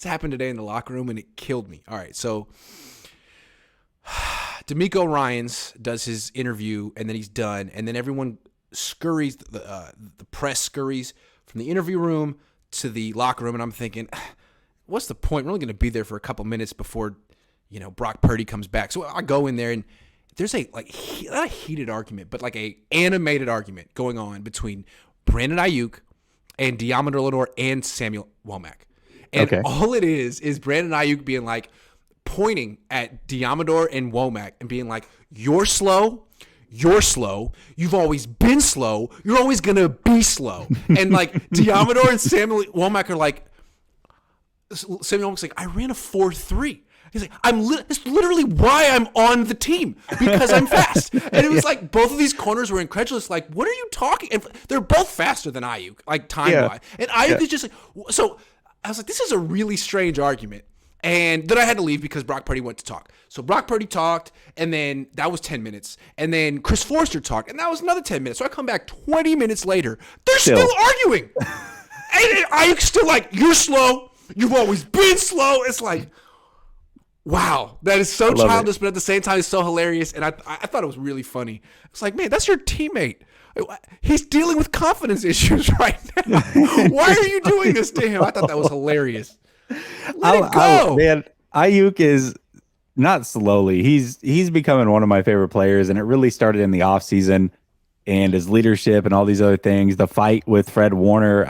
This happened today in the locker room, and it killed me. All right, so D'Amico Ryans does his interview, and then he's done, and then everyone scurries, the press scurries from the interview room to the locker room, and I'm thinking, what's the point? We're only going to be there for a couple minutes before, Brock Purdy comes back. So I go in there, and there's not a heated argument, but like a animated argument going on between Brandon Ayuk and Deommodore Lenoir and Samuel Womack. And all it is Brandon Ayuk being like, pointing at Deommodore and Womack and being like, you're slow. You've always been slow. You're always going to be slow. And like Deommodore and Samuel Womack are like, Samuel Womack's like, I ran a 4.3. He's like, it's literally why I'm on the team, because I'm fast. And it was like both of these corners were incredulous. Like, what are you talking? And they're both faster than Ayuk, like time-wise. And Ayuk is just like, so I was like, this is a really strange argument. And then I had to leave because Brock Purdy went to talk. So Brock Purdy talked, and then that was 10 minutes. And then Chris Forster talked, and that was another 10 minutes. So I come back 20 minutes later. They're still arguing. And Ayuk's still like, you're slow. You've always been slow. It's like, wow. That is so childish, but at the same time, it's so hilarious. And I thought it was really funny. It's like, man, that's your teammate. He's dealing with confidence issues right now. Why are you doing this to him? I thought that was hilarious. Let it go. Man, Ayuk is not slowly. He's becoming one of my favorite players, and it really started in the offseason and his leadership and all these other things. The fight with Fred Warner.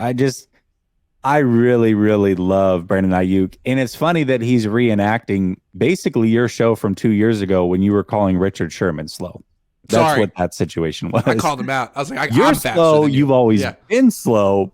I really, really love Brandon Ayuk. And it's funny that he's reenacting basically your show from 2 years ago when you were calling Richard Sherman slow. That's what that situation was. I called him out. I was like, you're slow. You've always been slow.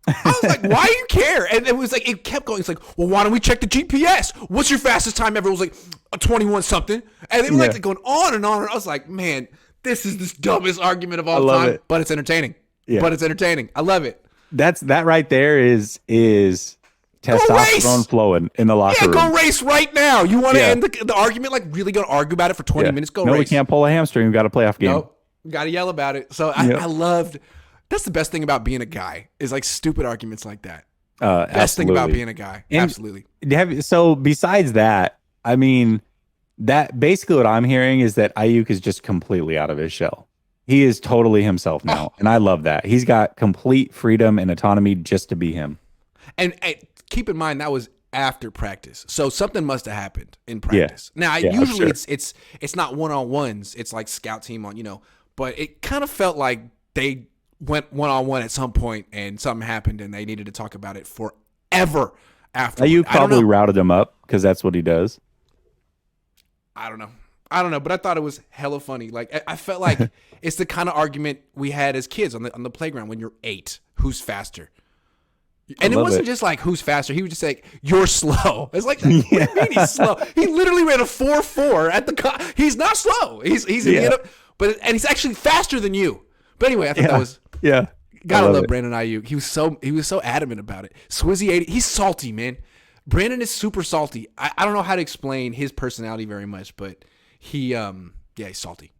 I was like, why do you care? And it was like, it kept going. It's like, well, why don't we check the GPS? What's your fastest time ever? It was like a 21 something. And it was like going on and on. And I was like, man, this is the dumbest argument of all time. But it's entertaining. Yeah. But it's entertaining. I love it. That right there is testosterone flowing in the locker room. Yeah, go race right now. You want to end the argument? Like really going to argue about it for 20 minutes? Go race. No, we can't pull a hamstring. We've got a playoff game. Nope. Got to yell about it. So I loved. That's the best thing about being a guy is like stupid arguments like that. Best thing about being a guy. And absolutely. So besides that, I mean, that basically what I'm hearing is that Ayuk is just completely out of his shell. He is totally himself now. And I love that. He's got complete freedom and autonomy just to be him. And keep in mind that was after practice. So something must have happened in practice. Now, usually it's not one-on-ones. It's like scout team on, but it kind of felt like they went one-on-one at some point and something happened and they needed to talk about it forever after. You probably routed him up because that's what he does. I don't know, but I thought it was hella funny. Like I felt like it's the kind of argument we had as kids on the playground when you're 8. Who's faster? And it wasn't just like who's faster. He would just say, you're slow. It's like, what do you mean he's slow? He literally ran a 4.4 at the he's not slow. He's but he's actually faster than you. But anyway, I thought that was gotta love Brandon Ayuk. He was so adamant about it. Swizzy 80, he's salty, man. Brandon is super salty. I don't know how to explain his personality very much, but he's salty.